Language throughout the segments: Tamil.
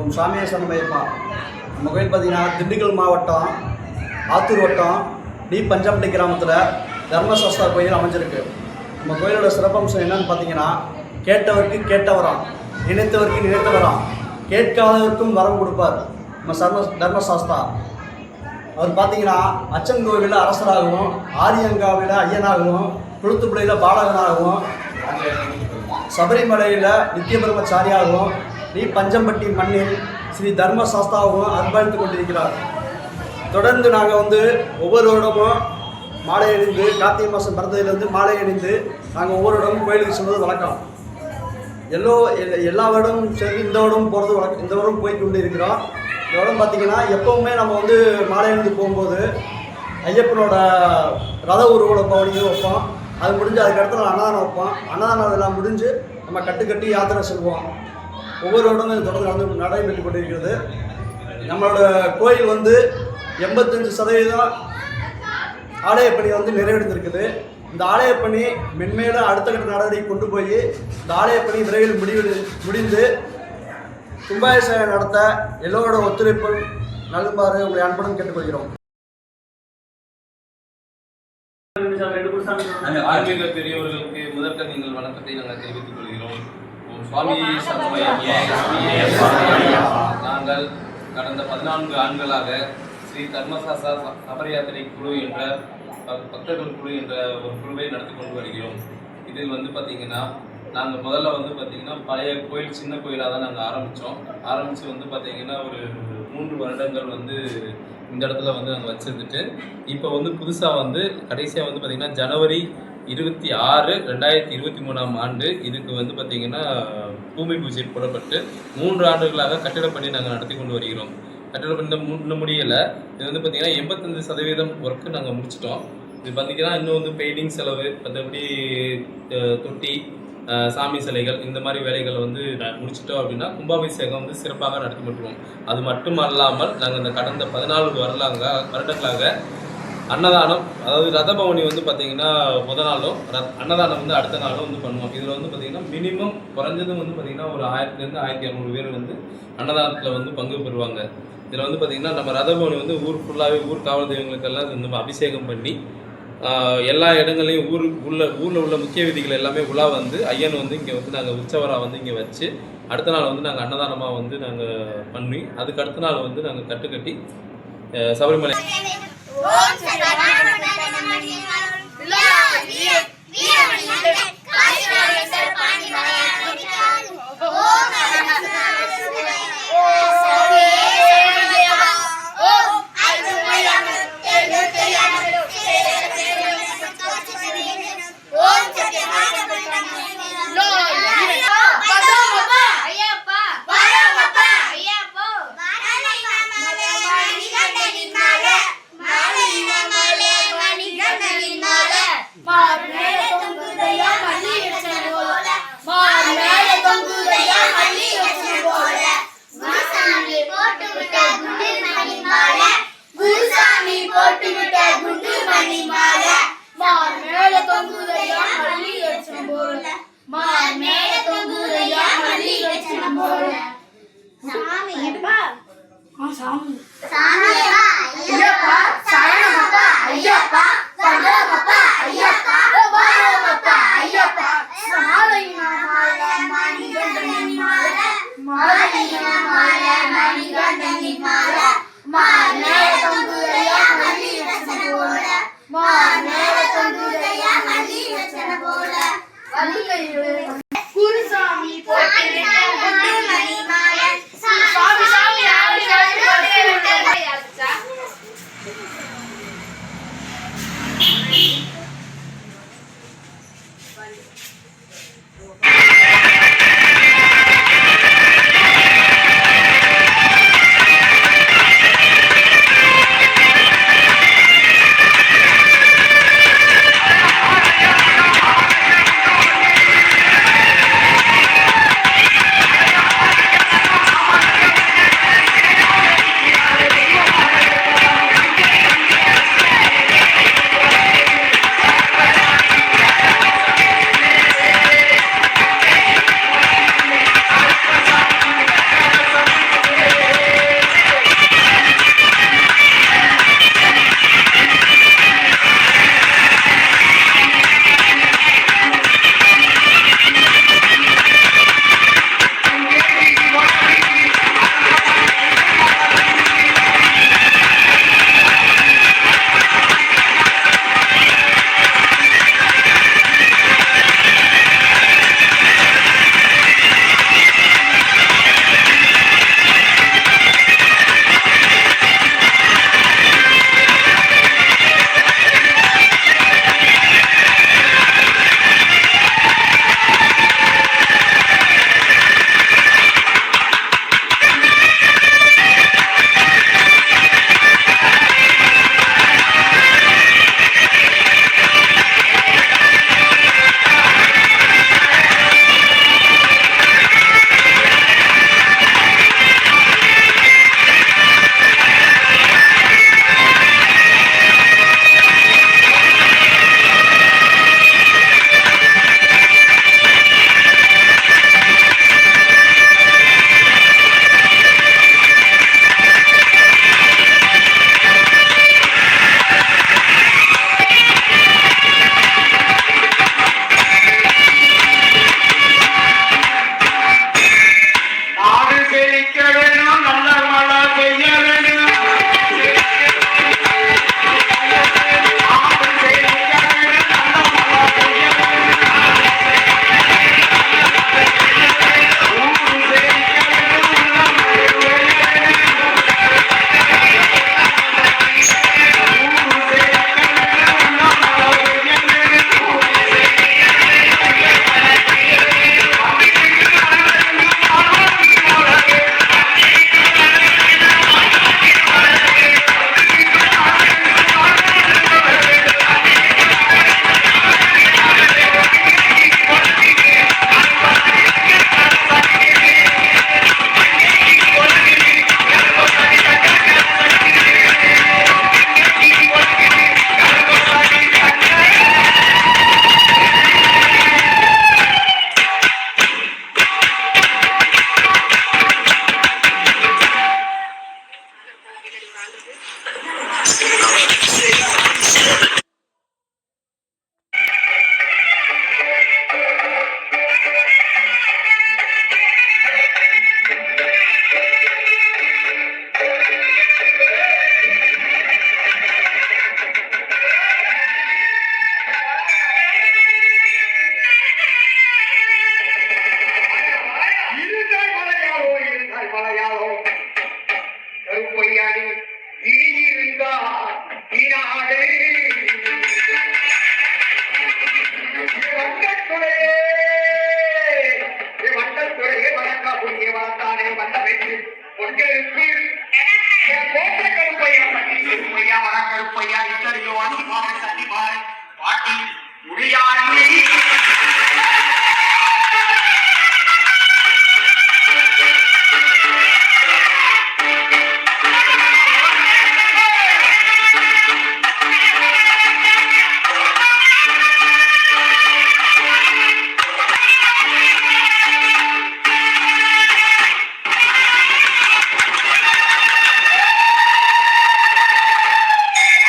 ஓம் சாமியே சரணமையப்பா. நம்ம கோயில் பார்த்தீங்கன்னா திண்டுக்கல் மாவட்டம் ஆத்தூர் வட்டம் டி பஞ்சம்பட்டி கிராமத்தில் தர்மசாஸ்தா கோயில் அமைஞ்சிருக்கு. நம்ம கோயிலோட சிறப்பம்சம் என்னன்னு பார்த்தீங்கன்னா, கேட்டவருக்கு கேட்டவராம், நினைத்தவருக்கு நினைத்தவராம், கேட்காதவருக்கும் வரம் கொடுப்பார் நம்ம தர்மசாஸ்தா. அவர் பார்த்தீங்கன்னா அச்சன் கோவிலில் அரசராகவும், ஆரியங்காவில் ஐயனாகவும், குளுத்துப்புழையில் பாலகனாகவும், சபரிமலையில் நித்திய பிரம்மச்சாரியாகவும், டி பஞ்சம்பட்டி மண்ணில் ஸ்ரீ தர்மசாஸ்தாவும் அர்ப்பணித்து கொண்டிருக்கிறார். தொடர்ந்து நாங்கள் ஒவ்வொரு வருடமும் மாலை அணிந்து, கார்த்திகை மாதம் பிறந்ததுலேருந்து மாலை அணிந்து நாங்கள் ஒவ்வொரு இடமும் கோயிலுக்கு செல்வது வழக்கம். எல்லா வருடமும் சரி, இந்த வருடம் போகிறது வழக்கம். இந்த வருடம் போய் கொண்டு இருக்கிறோம். இந்த வருடம் பார்த்திங்கன்னா எப்போவுமே நம்ம மாலை அணிந்து போகும்போது ஐயப்பனோட ரத ஊர்வல பவனியும் வைப்போம். அது முடிஞ்சு அதுக்கடுத்து நான் அன்னதானம் வைப்போம். அன்னதானம் எல்லாம் முடிஞ்சு நம்ம கட்டி யாத்திரை செல்வோம். ஒவ்வொரு இடமும் தொடர்ந்து நடைபெற்று கொண்டிருக்கிறது. நம்மளோட கோயில் 85% ஆலயப்பணி நிறைவடைந்திருக்குது. இந்த ஆலயப்பணி மென்மேலும் அடுத்த கட்ட நடவடிக்கை கொண்டு போய் இந்த ஆலயப்பணி விரைவில் முடிந்து கும்பாபிஷேகம் நடத்த எல்லோரோட ஒத்துழைப்பு நல்குமாறு உங்களை அன்புடன் கேட்டுக்கொள்கிறோம். ஆன்மீக பெரியவர்களுக்கு முதற்க நீங்கள் வணக்கத்தை நாங்கள் தெரிவித்துக் கொள்கிறோம். சுவாமி நாங்கள் கடந்த 14 ஆண்டுகளாக ஸ்ரீ தர்மசாஸ்தா சபரி யாத்திரை குழு என்ற பக்தர்கள் குழு என்ற ஒரு குழுவை நடத்தி கொண்டு வருகிறோம். இதில் பார்த்தீங்கன்னா நாங்கள் முதல்ல பார்த்தீங்கன்னா பழைய கோயில், சின்ன கோயிலாக தான் நாங்கள் ஆரம்பித்து பார்த்தீங்கன்னா ஒரு 3 வருடங்கள் இந்த இடத்துல நாங்கள் வச்சுருந்துட்டு இப்போ புதுசாக கடைசியாக பார்த்தீங்கன்னா ஜனவரி 26, 2023ஆம் ஆண்டு இதுக்கு பார்த்தீங்கன்னா பூமி பூஜை போடப்பட்டு 3 ஆண்டுகளாக கட்டிடப் பணி நாங்கள் நடத்தி கொண்டு வருகிறோம். கட்டிடப் பணி இன்னும் முடியலை. இது பார்த்தீங்கன்னா 85% ஒர்க்கு நாங்கள் முடிச்சிட்டோம். இது பார்த்தீங்கன்னா இன்னும் பெயிண்டிங் செலவு, மற்றபடி தொட்டி, சாமி சிலைகள், இந்த மாதிரி வேலைகளை முடிச்சிட்டோம் அப்படின்னா கும்பாபிஷேகம் சிறப்பாக நடத்தி முடிவோம். அது மட்டும் அல்லாமல் நாங்கள் இந்த கடந்த 14 வருடங்களாக அன்னதானம், அதாவது ரதபவனி பார்த்தீங்கன்னா முதல் நாளும் அன்னதானம் அடுத்த நாளும் பண்ணுவோம். இதில் பார்த்தீங்கன்னா மினிமம் குறைஞ்சதும் பார்த்தீங்கன்னா ஒரு 1000லேருந்து 1200 பேர் அன்னதானத்தில் பங்கு பெறுவாங்க. இதில் பார்த்தீங்கன்னா நம்ம ரதபவனி ஊர் ஃபுல்லாகவே ஊர் காவல் தெய்வங்களுக்கெல்லாம் நம்ம அபிஷேகம் பண்ணி எல்லா இடங்களையும் ஊரில் உள்ள முக்கிய விதிகள் எல்லாமே உலா ஐயன் இங்கே நாங்கள் உற்சவராக இங்கே வச்சு அடுத்த நாள் நாங்கள் அன்னதானமாக நாங்கள் பண்ணி அதுக்கு அடுத்த நாள் நாங்கள் கட்டுக்கட்டி சபரிமலை Thank you.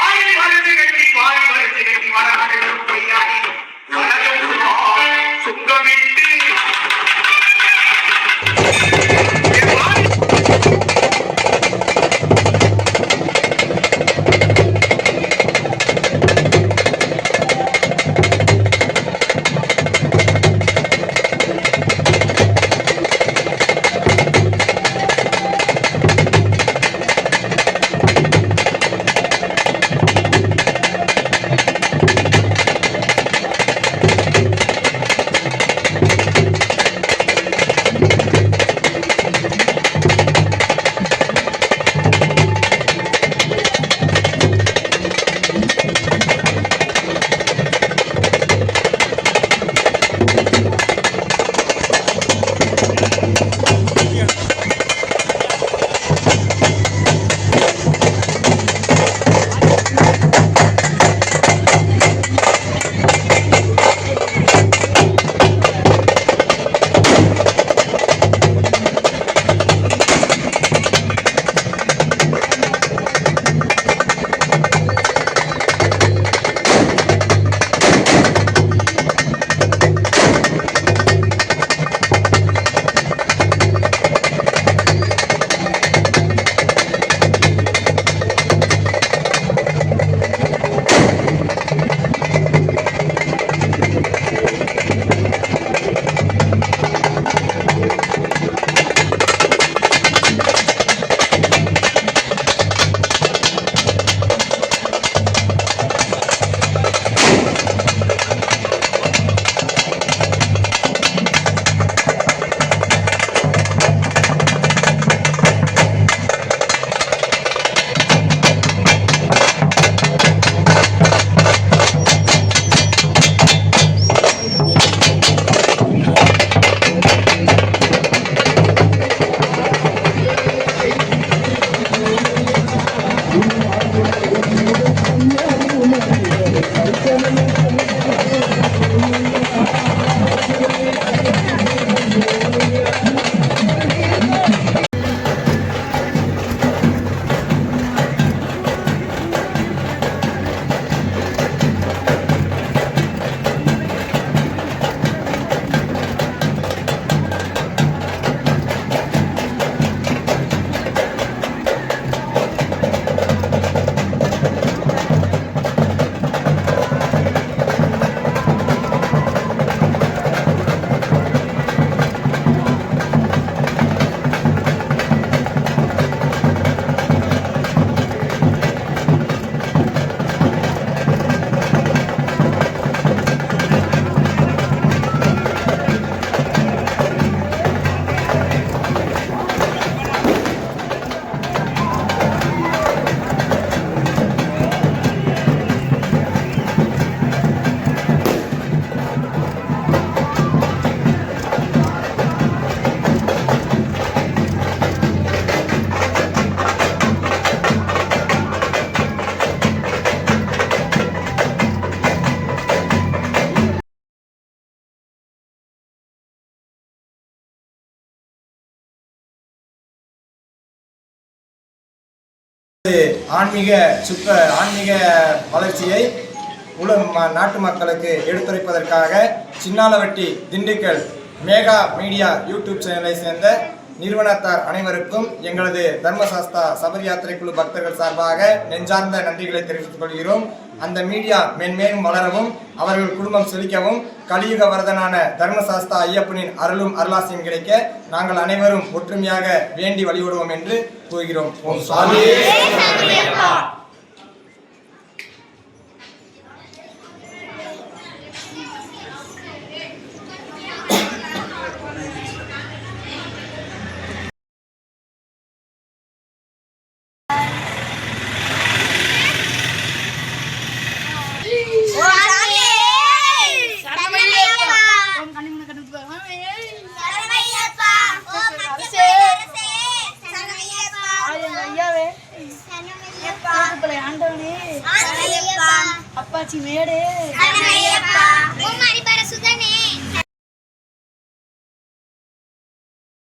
ஆடி ஆன்மீக வளர்ச்சியை நாட்டு மக்களுக்கு எடுத்துரைப்பதற்காக சின்னாலவட்டி திண்டுக்கல் மேகா மீடியா யூடியூப் சேனலை சேர்ந்த நிறுவனத்தார் அனைவருக்கும் எங்களது தர்மசாஸ்தா சபரி யாத்திரை குழு பக்தர்கள் சார்பாக நெஞ்சார்ந்த நன்றிகளை தெரிவித்துக் கொள்கிறோம். அந்த மீடியா மென்மேலும் வளரவும் அவர்கள் குடும்பம் செழிக்கவும் கலியுக வரதனான தர்மசாஸ்தா ஐயப்பனின் அருளும் அருளாசியும் கிடைக்க நாங்கள் அனைவரும் ஒற்றுமையாக வேண்டி வழிபடுவோம் என்று கூறுகிறோம். ஓம் சுவாமி. அப்பாச்சி மேடு